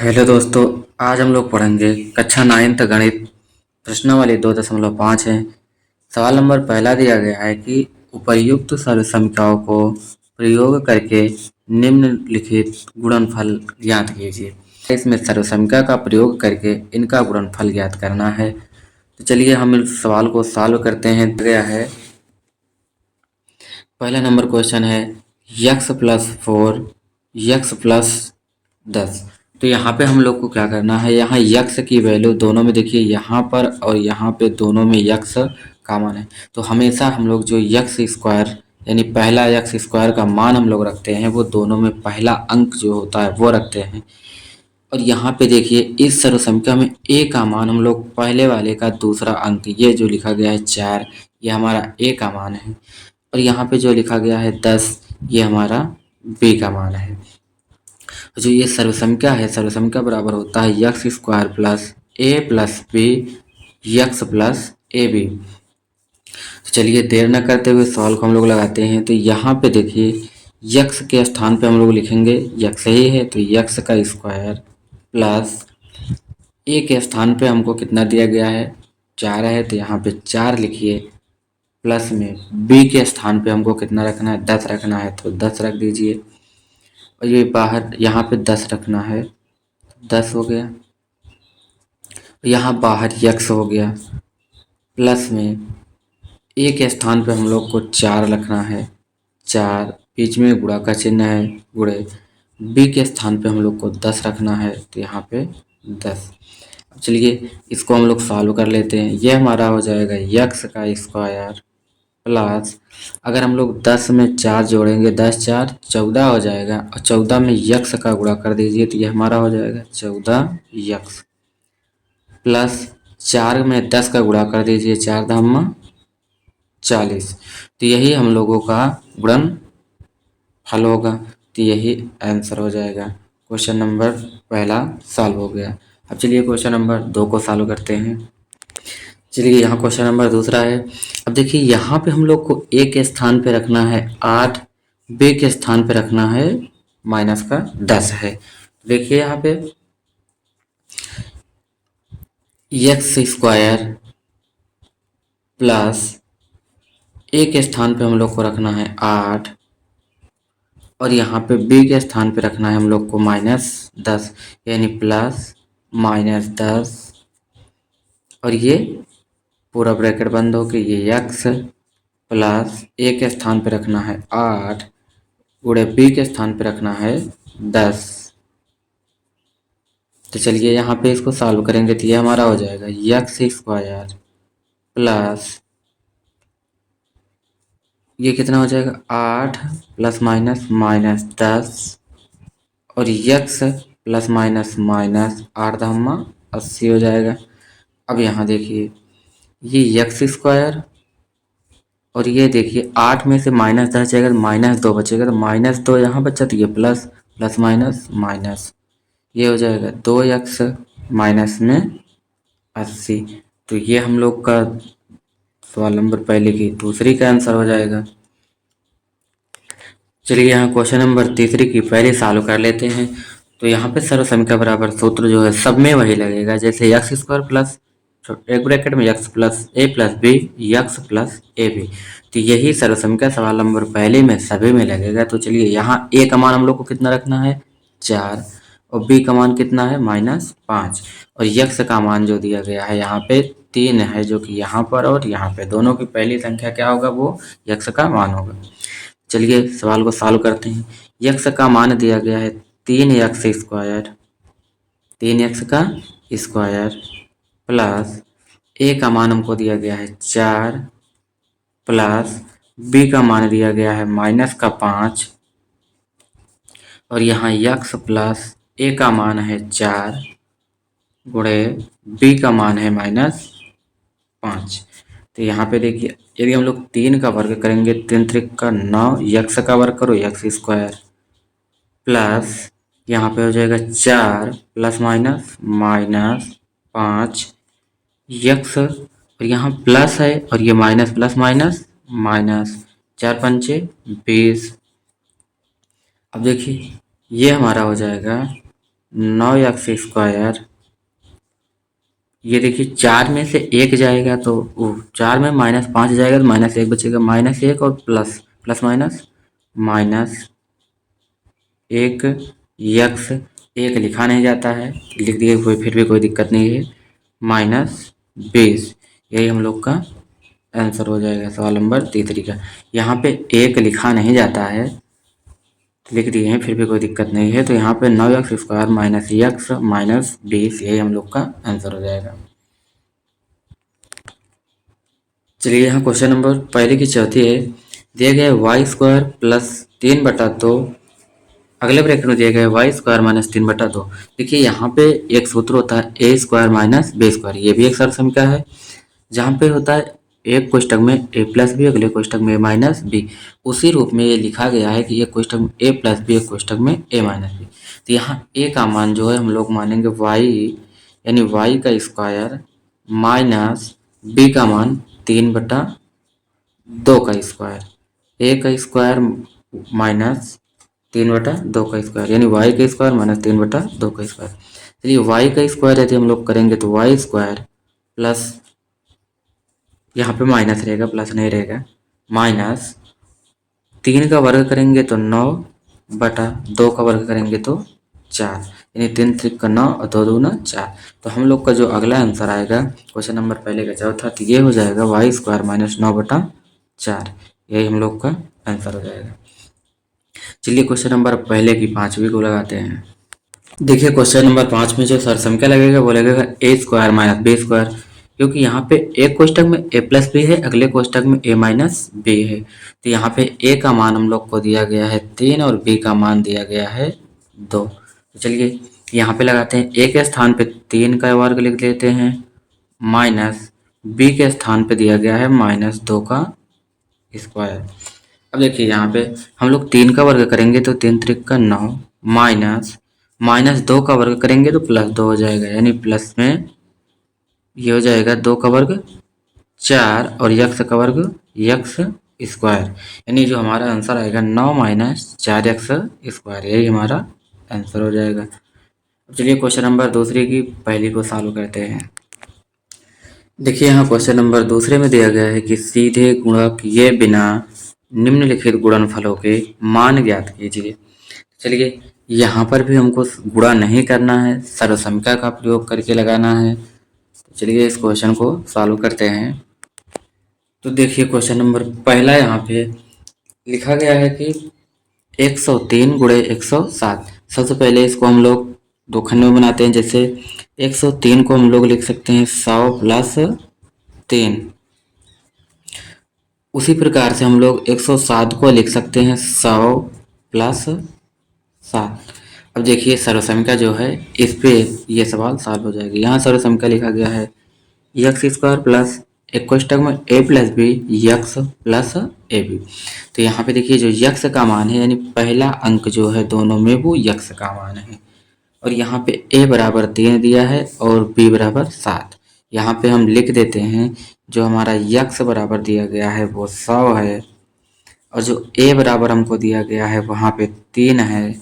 Hello दोस्तों। आज हम लोग पढ़ेंगे कक्षा 9th गणित प्रश्नावली 2.5 है। सवाल नंबर पहला दिया गया है कि उपर्युक्त सर्वसंख्याओं को प्रयोग करके निम्नलिखित गुणनफल ज्ञात कीजिए। इसमें सर्वसंख्या का प्रयोग करके इनका गुणनफल ज्ञात करना है। तो चलिए हम इस सवाल को सॉल्व करते हैं। दिया गया है, पहला नंबर क्वेश्चन है x+4 x+10। तो यहाँ पे हम लोग को क्या करना है, यहाँ यक्स की वैल्यू दोनों में देखिए, यहाँ पर और यहाँ पे दोनों में यक्स कॉमन है। तो हमेशा हम लोग जो यक्स स्क्वायर यानी पहला यक्स स्क्वायर का मान हम लोग रखते हैं वो दोनों में पहला अंक जो होता है वो रखते हैं। और यहाँ पे देखिए इस सर्वसंख्या में ए का मान हम लोग पहले वाले का दूसरा अंक, ये जो लिखा गया है 4, ये हमारा ए का मान है। और यहाँ पे जो लिखा गया है 10, ये हमारा बी का मान है। जो ये सर्वसंख्या है, सर्वसंख्या बराबर होता है x square plus A plus B x plus A B. तो चलिए देर न करते हुए सवाल को हम लोग लगाते हैं। तो यहाँ पे देखिए यक्स के स्थान पे हम लोग लिखेंगे यक्स ही है, तो यक्स का स्क्वायर प्लस ए के स्थान पे हमको कितना दिया गया है 4 है, तो यहाँ पे 4 लिखिए, प्लस में बी के स्थान पे हमको कितना रखना है 10 रखना है, तो 10 रख दीजिए। और ये बाहर यहाँ पे 10 रखना है, 10 हो गया। यहाँ बाहर यक्स हो गया, प्लस में ए के स्थान पे हम लोग को 4 रखना है, 4 बीच में गुणा का चिन्ह है गुणे, बी के स्थान पे हम लोग को 10 रखना है, तो यहाँ पे 10। अब चलिए इसको हम लोग सॉल्व कर लेते हैं। ये हमारा हो जाएगा यक्स का स्क्वायर प्लस, अगर हम लोग 10 में 4 जोड़ेंगे 10 4 14 हो जाएगा, और 14 में यक्स का गुणा कर दीजिए तो ये हमारा हो जाएगा 14 यक्स, प्लस 4 में 10 का गुणा कर दीजिए, 4 धामा 40। तो यही हम लोगों का गुणन फल होगा। तो यही आंसर हो जाएगा। क्वेश्चन नंबर पहला सॉल्व हो गया। अब चलिए क्वेश्चन नंबर 2 को सॉल्व करते हैं। चलिए यहाँ क्वेश्चन नंबर दूसरा है। अब देखिए यहाँ पे हम लोग को ए के स्थान पे रखना है 8, बी के स्थान पे रखना है -10 है। देखिए यहाँ पे एक्स स्क्वायर प्लस ए के स्थान पे हम लोग को रखना है 8, और यहाँ पे बी के स्थान पे रखना है हम लोग को -10, यानी प्लस -10, और ये पूरा ब्रैकेट बंद हो के ये x प्लस ए के स्थान पे रखना है 8 गुणे बी के स्थान पे रखना है 10। तो चलिए यहाँ पे इसको सॉल्व करेंगे तो ये हमारा हो जाएगा यक्स स्क्वायर प्लस, ये कितना हो जाएगा 8 प्लस माइनस -10, और यक्स प्लस माइनस -8 धामा 80 हो जाएगा। अब यहाँ देखिए ये यक्स स्क्वायर, और ये देखिए 8 में से -10 जाएगा तो -2 बचेगा, तो -2 यहाँ बचा, तो ये प्लस प्लस माइनस माइनस, ये हो जाएगा 2x माइनस में 80। तो ये हम लोग का सवाल नंबर पहले की दूसरी का आंसर हो जाएगा। चलिए यहाँ क्वेश्चन नंबर तीसरी की पहले सॉल्व कर लेते हैं। तो यहाँ पे सर्वसंख्या बराबर सूत्र जो है सब में वही लगेगा, जैसे एक्स स्क्वायर प्लस एक ब्रैकेट में x plus A plus B x plus A B. तो यही सर्वसंख्या सवाल नंबर पहले में सभी में लगेगा। तो चलिए यहाँ ए का मान हम लोग को कितना रखना है 4, और बी का मान कितना है -5, और यक्स का मान जो दिया गया है यहाँ पे 3 है, जो कि यहाँ पर और यहाँ पे दोनों की पहली संख्या क्या होगा, वो यक्स का मान होगा। चलिए सवाल को सॉल्व करते हैं। यक्स का मान दिया गया है 3x स्क्वायर, 3x का स्क्वायर प्लस ए का मान हमको दिया गया है 4, प्लस बी का मान दिया गया है -5, और यहाँ यक्स प्लस ए का मान है 4 गुणे बी का मान है -5। तो यहाँ पे देखिए यदि हम लोग 3 का वर्ग करेंगे 3 त्रिक का 9, यक्स का वर्ग करो यक्स स्क्वायर, प्लस यहाँ पे हो जाएगा 4 प्लस माइनस -5 यक्स, और यहाँ प्लस है और ये माइनस प्लस माइनस माइनस, 4 पंचे 20। अब देखिए ये हमारा हो जाएगा 9x²। ये देखिए 4 में से 1 जाएगा तो 4 में -5 जाएगा तो -1 बचेगा, -1 और प्लस प्लस माइनस -1 यक्स, 1 लिखा नहीं जाता है, लिख दिए कोई फिर भी कोई दिक्कत नहीं है, -20। यही हम लोग का आंसर हो जाएगा सवाल नंबर 33 का। यहाँ पे 1 लिखा नहीं जाता है, लिख दिए हैं फिर भी कोई दिक्कत नहीं है, तो यहाँ पे 9x² माइनस यक्स -20 यही हम लोग का आंसर हो जाएगा। चलिए यहाँ क्वेश्चन नंबर पहले की चौथी है, दिया गया y² प्लस 3/2, अगले ब्रैकेट में दिया गया y² माइनस 3/2। देखिए यहाँ पे एक सूत्र होता है a² माइनस b², ये भी एक सरल समीकरण है, जहाँ पे होता है एक कोष्टक में a प्लस बी, अगले कोष्टक में a माइनस बी। उसी रूप में ये लिखा गया है कि एक कोष्टक में a प्लस बी, एक कोष्टक में a माइनस बी। तो यहाँ a का मान जो है हम लोग मानेंगे y, यानी y² माइनस b का मान 3/2 का स्क्वायर, a का स्क्वायर माइनस 3/2 का स्क्वायर, यानी y² माइनस 3/2 का स्क्वायर। चलिए y का स्क्वायर यदि हम लोग करेंगे तो y² प्लस, यहाँ पे माइनस रहेगा, प्लस नहीं रहेगा, माइनस 3 का वर्ग करेंगे तो 9/2 का वर्ग करेंगे तो 4, यानी 3 3 का 9 और 2 दूना 4। तो हम लोग का जो अगला आंसर आएगा क्वेश्चन नंबर पहले का चौथा, तो ये हो जाएगा y² माइनस 9/4, यही हम लोग का आंसर हो जाएगा। चलिए क्वेश्चन नंबर पहले की 5वीं को लगाते हैं। देखिए क्वेश्चन नंबर 5 में जो सरसंख्या लगेगा वो लगेगा a² माइनस b², क्योंकि यहाँ पे एक कोष्टक में a प्लस बी है, अगले कोष्टक में a माइनस बी है। तो यहाँ पे a का मान हम लोग को दिया गया है 3 और b का मान दिया गया है 2। तो चलिए यहाँ पे लगाते हैं, a के स्थान पे 3 का वर्ग लिख लेते हैं, माइनस b के स्थान पे दिया गया है -2 का स्क्वायर। अब देखिए यहाँ पे हम लोग 3 का वर्ग करेंगे तो 3 त्रिक का 9, माइनस 2 का वर्ग करेंगे तो +2 हो जाएगा, यानी प्लस में ये हो जाएगा 2 का वर्ग 4 और यक्स का वर्ग x², यानी जो हमारा आंसर आएगा 9 माइनस 4x², यही हमारा आंसर हो जाएगा। अब चलिए क्वेश्चन नंबर दूसरे की पहली को सॉल्व करते हैं। देखिए यहाँ क्वेश्चन नंबर दूसरे में दिया गया है कि सीधे गुणा किए बिना निम्नलिखित गुणनफलों के मान ज्ञात कीजिए। चलिए यहाँ पर भी हमको गुणा नहीं करना है, सर्वसंख्या का प्रयोग करके लगाना है। चलिए इस क्वेश्चन को सॉल्व करते हैं। तो देखिए क्वेश्चन नंबर पहला यहाँ पे लिखा गया है कि 103 गुणे 107। सबसे पहले इसको हम लोग दो खंड में बनाते हैं। जैसे 103 को हम लोग लिख सकते हैं 100 प्लस 3, उसी प्रकार से हम लोग 107 को लिख सकते हैं 100 प्लस 7। अब देखिए सर्वसंख्या जो है इस पे ये सवाल सॉल्व हो जाएगी। यहाँ सर्वसंख्या लिखा गया है x² प्लस एक कोष्टक में a plus B x plus A B. तो यहाँ पे देखिए जो यक्स का मान है, यानी पहला अंक जो है दोनों में वो यक्स का मान है, और यहाँ पे a बराबर 3 दिया है और b बराबर 7। यहाँ पे हम लिख देते हैं जो हमारा यक्स बराबर दिया गया है वो 100 है, और जो a बराबर हमको दिया गया है वहाँ पे 3 है,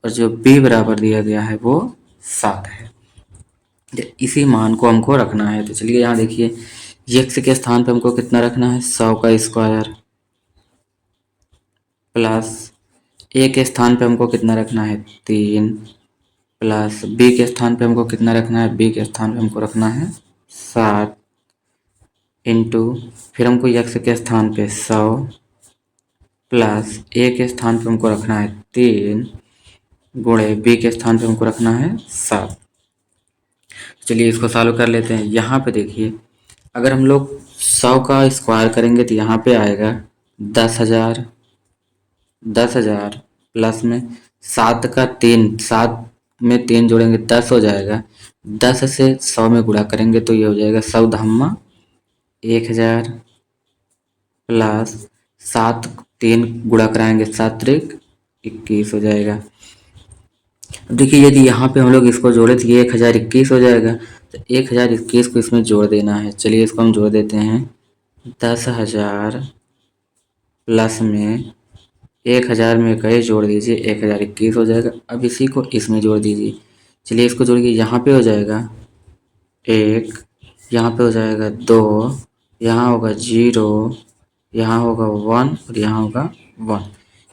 और जो b बराबर दिया गया है वो 7 है। इसी मान को हमको रखना है। तो चलिए यहाँ देखिए यक्स के स्थान पे हमको कितना रखना है 100 का स्क्वायर, प्लस a के स्थान पे हमको कितना रखना है 3, प्लस b के स्थान पे हमको कितना रखना है, b के स्थान पे हमको रखना है 7, इंटू फिर हमको यक्स के स्थान पे 100, प्लस a के स्थान पे हमको रखना है 3, गुणे b के स्थान पे हमको रखना है 7। चलिए इसको सॉल्व कर लेते हैं। यहाँ पे देखिए अगर हम लोग 100 का स्क्वायर करेंगे तो यहाँ पे आएगा 10,000, 10,000 प्लस में 7 का 3, 7 में 3 जोड़ेंगे 10 हो जाएगा, 10 से 100 में गुणा करेंगे तो ये हो जाएगा 100 धामा 1000, प्लस 7 3 गुणा कराएंगे 7 त्रिक 21 हो जाएगा। अब देखिए यदि यहाँ पे हम लोग इसको जोड़े तो ये 1021 हो जाएगा, तो 1021 को इसमें जोड़ देना है। चलिए इसको हम जोड़ देते हैं, 10,000 प्लस में 1000 में कई जोड़ दीजिए 1021 हो जाएगा। अब इसी को इसमें जोड़ दीजिए, चलिए इसको जोड़िए, यहाँ पे हो जाएगा 1, यहाँ पे हो जाएगा 2, यहाँ होगा 0, यहाँ होगा 1 और यहाँ होगा 1,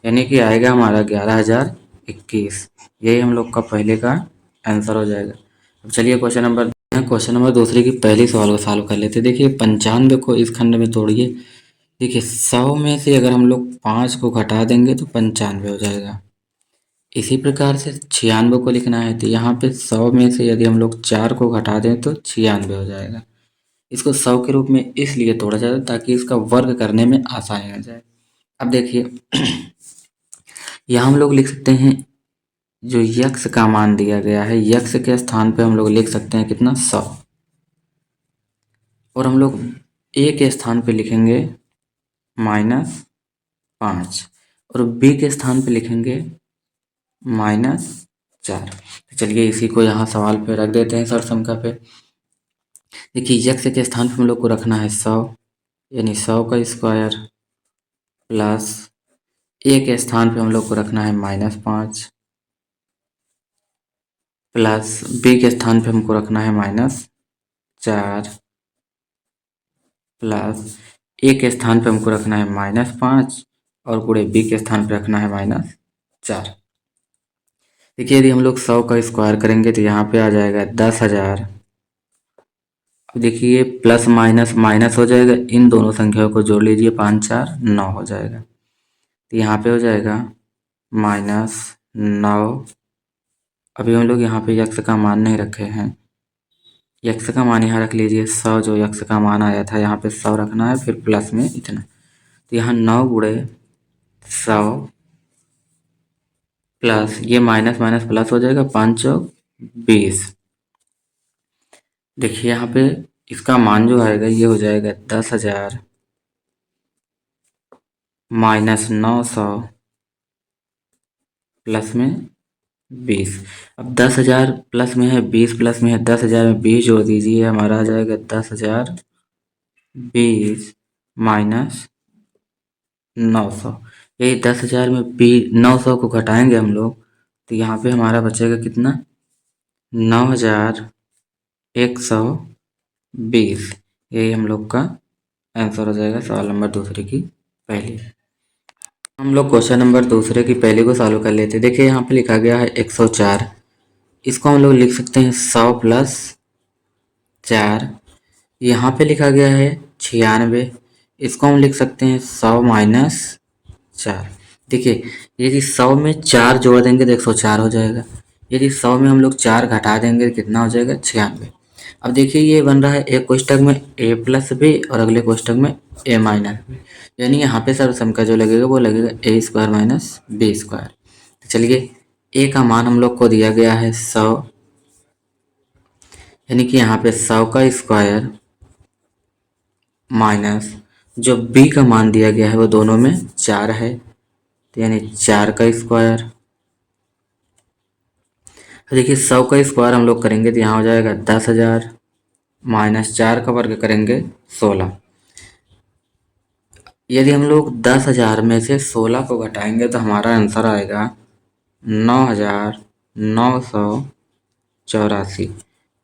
यानी कि आएगा हमारा 11,021। यही हम लोग का पहले का आंसर हो जाएगा। अब चलिए क्वेश्चन नंबर दूसरे की पहली सवाल को सॉल्व कर लेते हैं। देखिए 95 को इस खंड में तोड़िए। देखिए 100 में से अगर हम लोग 5 को घटा देंगे तो 95 हो जाएगा। इसी प्रकार से 96 को लिखना है तो यहाँ पे 100 में से यदि हम लोग 4 को घटा दें तो 96 हो जाएगा। इसको 100 के रूप में इसलिए तोड़ा जाता है ताकि इसका वर्ग करने में आसानी हो जाए। अब देखिए यहाँ हम लोग लिख सकते हैं जो यक्स का मान दिया गया है, यक्स के स्थान पे हम लोग लिख सकते हैं कितना 100, और हम लोग ए के स्थान पे लिखेंगे -5 और बी के स्थान पे लिखेंगे -4। तो चलिए इसी को यहाँ सवाल पे रख देते हैं सरसंख्या पे। देखिए यक्स के स्थान पे हम लोग को रखना है 100, यानी 100 का स्क्वायर, प्लस ए के स्थान पे हम लोग को रखना है -5, प्लस बी के स्थान पे हमको रखना है -4, प्लस ए के स्थान पे हमको रखना है -5 और पूरे बी के स्थान पे रखना है -4। देखिए यदि हम लोग 100 का स्क्वायर करेंगे तो यहाँ पे आ जाएगा 10,000। अब देखिए प्लस माइनस माइनस हो जाएगा, इन दोनों संख्याओं को जोड़ लीजिए, 5 4 9 हो जाएगा। तो यहाँ पे हो जाएगा -9। अभी हम लोग यहाँ पे यक्स का मान नहीं रखे हैं, यक्स का मान यहाँ रख लीजिए 100, जो यक्स का मान आया था यहाँ पे 100 रखना है, फिर प्लस में इतना। तो यहाँ 9 गुणे 100 प्लस ये माइनस माइनस प्लस हो जाएगा, 5 चौक 20। देखिए यहाँ पे इसका मान जो आएगा ये हो जाएगा 10,000 -900 प्लस में 20। अब 10,000 प्लस में है, 20 प्लस में है, 10,000 में 20 जोड़ दीजिए, हमारा आ जाएगा 10,000 20 -900। यही 10,000 में 900 को घटाएंगे हम लोग तो यहाँ पे हमारा बचेगा कितना 9,120। यही हम लोग का आंसर हो जाएगा सवाल नंबर दूसरे की पहली। हम लोग क्वेश्चन नंबर दूसरे की पहली को सॉल्व कर लेते हैं। देखिए यहाँ पे लिखा गया है 104, इसको हम लोग लिख सकते हैं 100 प्लस 4। यहाँ पे लिखा गया है 96, इसको हम लिख सकते हैं 100 माइनस 4। देखिए यदि 100 में 4 जोड़ देंगे तो 104 हो जाएगा, यदि 100 में हम लोग 4 घटा देंगे तो कितना हो जाएगा 96। अब देखिए ये बन रहा है एक कोष्टक में a प्लस बी और अगले कोष्टक में a माइनस बी, यानी यहाँ पे सर्वसम का जो लगेगा वो लगेगा a square minus B square. तो चलिए a का मान हम लोग को दिया गया है 100, यानी कि यहाँ पे 100 का स्क्वायर माइनस जो b का मान दिया गया है वो दोनों में 4 है, तो यानी 4 का स्क्वायर। देखिए 100 का स्क्वायर हम लोग करेंगे तो यहाँ हो जाएगा 10,000 माइनस 4 का वर्ग करेंगे 16। यदि हम लोग 10,000 में से 16 को घटाएंगे तो हमारा आंसर आएगा 9,984।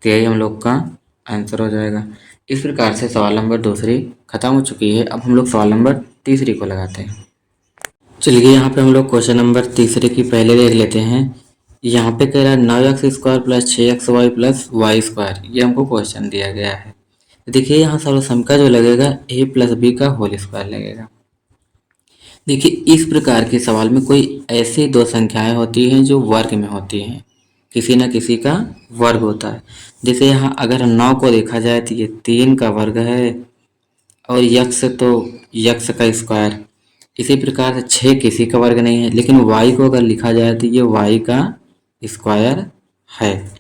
तो यही हम लोग का आंसर हो जाएगा। इस प्रकार से सवाल नंबर दूसरी खत्म हो चुकी है। अब हम लोग सवाल नंबर तीसरी को लगाते हैं। चलिए यहाँ पे हम लोग क्वेश्चन नंबर तीसरे की पहले देख लेते हैं। यहाँ पे कह रहा है 9x square plus 6xy plus Y square, ये हमको क्वेश्चन दिया गया है। देखिए यहाँ सर्वसम का जो लगेगा a प्लस बी का होल स्क्वायर लगेगा। देखिए इस प्रकार के सवाल में कोई ऐसी दो संख्याएं होती हैं जो वर्ग में होती हैं, किसी न किसी का वर्ग होता है। जैसे यहाँ अगर 9 को देखा जाए तो ये 3 का वर्ग है और यक्स तो यक्स का स्क्वायर। इसी प्रकार से 6 किसी का वर्ग नहीं है, लेकिन y को अगर लिखा जाए तो ये y का स्क्वायर है।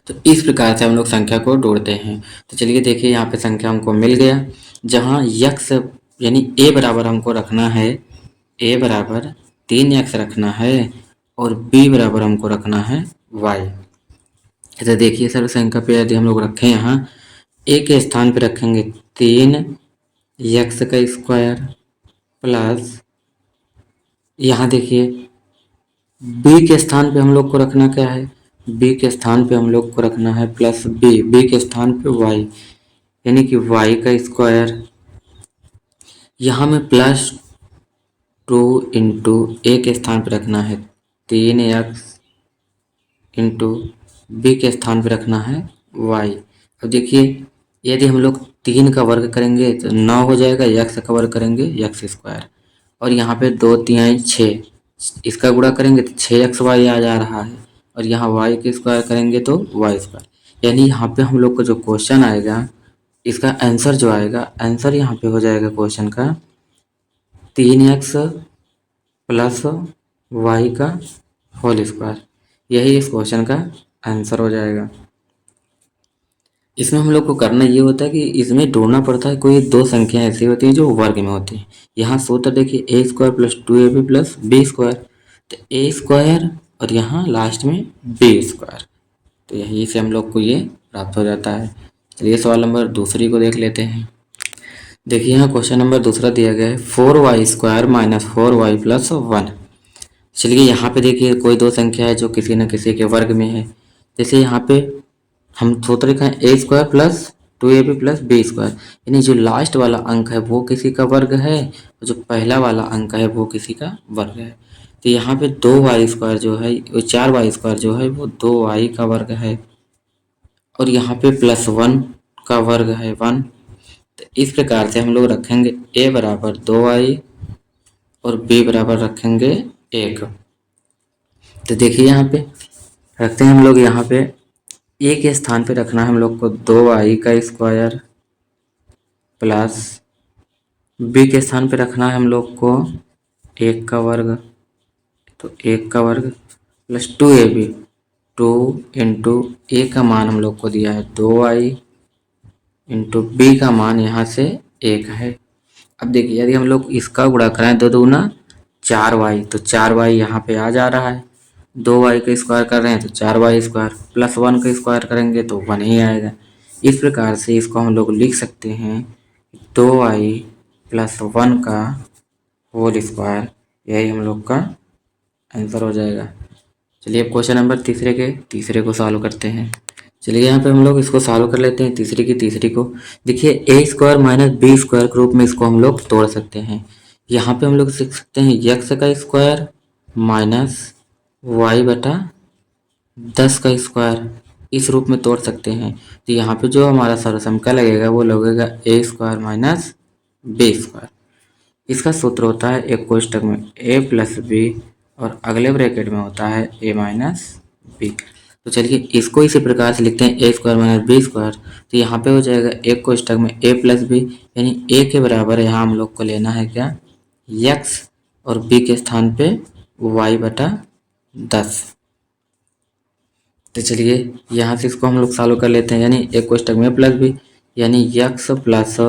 तो इस प्रकार से हम लोग संख्या को जोड़ते हैं। तो चलिए देखिए यहाँ पे संख्या हमको मिल गया, जहाँ यक्स यानी a बराबर हमको रखना है, a बराबर 3x रखना है और b बराबर हमको रखना है y। तो देखिए सर संख्या पे यदि हम लोग रखें यहाँ a के स्थान पे रखेंगे 3x का स्क्वायर प्लस यहाँ देखिए b के स्थान पे हम लोग को रखना क्या है बी के स्थान पे हम लोग को रखना है प्लस बी के स्थान पे वाई, यानी कि वाई का स्क्वायर। यहाँ में प्लस 2 इंटू ए के स्थान पे रखना है 3x इंटू बी के स्थान पे रखना है वाई। अब देखिए, यदि हम लोग 3 का वर्ग करेंगे तो 9 हो जाएगा, यक्स का वर्ग करेंगे यक्स स्क्वायर, और यहाँ पे 2 3 6, इसका गुणा करेंगे तो 6xy आ जा रहा है, और यहाँ y के स्क्वायर करेंगे तो वाई स्क्वायर। यानी यहाँ पे हम लोग को जो क्वेश्चन आएगा, इसका आंसर जो आएगा, आंसर यहाँ पे हो जाएगा क्वेश्चन का 3x प्लस वाई का होल स्क्वायर। यही इस क्वेश्चन का आंसर हो जाएगा। इसमें हम लोग को करना ये होता है कि इसमें ढूंढना पड़ता है कोई दो संख्या ऐसी होती है जो वर्ग में होती है। यहाँ सूत्र देखिए A square plus 2ab plus B square, तो ए स्क्वायर और यहाँ लास्ट में बी स्क्वायर, तो यही से हम लोग को ये प्राप्त हो जाता है। चलिए सवाल नंबर दूसरी को देख लेते हैं। देखिए यहाँ क्वेश्चन नंबर दूसरा दिया गया है 4y square minus 4y plus 1। चलिए यहाँ पे देखिए कोई दो संख्या है जो किसी न किसी के वर्ग में है। जैसे यहाँ पे हम सूत्र लिखा है A square plus 2ab plus B square, यानी जो लास्ट वाला अंक है वो किसी का वर्ग है, और जो पहला वाला अंक है वो किसी का वर्ग है। तो यहाँ पे 2y स्क्वायर जो है, 4y स्क्वायर जो है वो 2y का वर्ग है, और यहाँ पे प्लस 1 का वर्ग है 1। तो इस प्रकार से हम लोग रखेंगे a बराबर 2y और b बराबर रखेंगे 1। तो देखिए यहाँ पे रखते हैं हम लोग, यहाँ पे a के स्थान पे रखना है हम लोग को 2y का स्क्वायर, प्लस b के स्थान पे रखना है हम लोग को 1 का वर्ग, तो 1 का वर्ग प्लस 2ab, 2 इंटू a का मान हम लोग को दिया है 2y इंटू बी का मान यहाँ से 1 है। अब देखिए यदि हम लोग इसका गुणा करें 2 दूना 4y, तो 4y यहाँ पे आ जा रहा है, 2y का स्क्वायर कर रहे हैं तो 4y स्क्वायर, प्लस 1 का स्क्वायर करेंगे तो 1 ही आएगा। इस प्रकार से इसको हम लोग लिख सकते हैं 2y प्लस 1 का होल स्क्वायर, यही हम लोग का आंसर हो जाएगा। चलिए अब क्वेश्चन नंबर तीसरे को सॉल्व करते हैं। चलिए यहाँ पे हम लोग इसको सॉल्व कर लेते हैं तीसरी को। देखिए A square minus B square के रूप में इसको हम लोग तोड़ सकते हैं। यहाँ पे हम लोग सीख सकते हैं यक्स का स्क्वायर माइनस वाई बटा 10 का स्क्वायर, इस रूप में तोड़ सकते हैं। तो यहाँ पे जो हमारा सर्वसम लगेगा वो लगेगा ए स्क्वायर माइनस बी स्क्वायर। इसका सूत्र होता है एक कोष्टक में ए प्लस बी और अगले ब्रैकेट में होता है ए माइनस बी। तो चलिए इसको इसी प्रकार से लिखते हैं ए स्क्वायर माइनस बी स्क्वायर। तो यहाँ पे हो जाएगा एक कोष्टक में ए प्लस बी, यानी ए के बराबर यहाँ हम लोग को लेना है क्या, यक्स, और बी के स्थान पे वाई बटा 10। तो चलिए यहाँ से इसको हम लोग सॉल्व कर लेते हैं, यानी एक कोष्टक में प्लस बी, यानी यक्स प्लस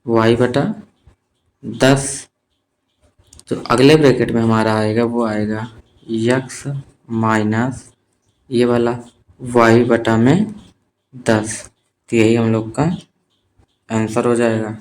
वाई बटा 10। तो अगले ब्रैकेट में हमारा आएगा वो आएगा यक्स माइनस ये वाला वाई बटा में 10। तो यही हम लोग का आंसर हो जाएगा।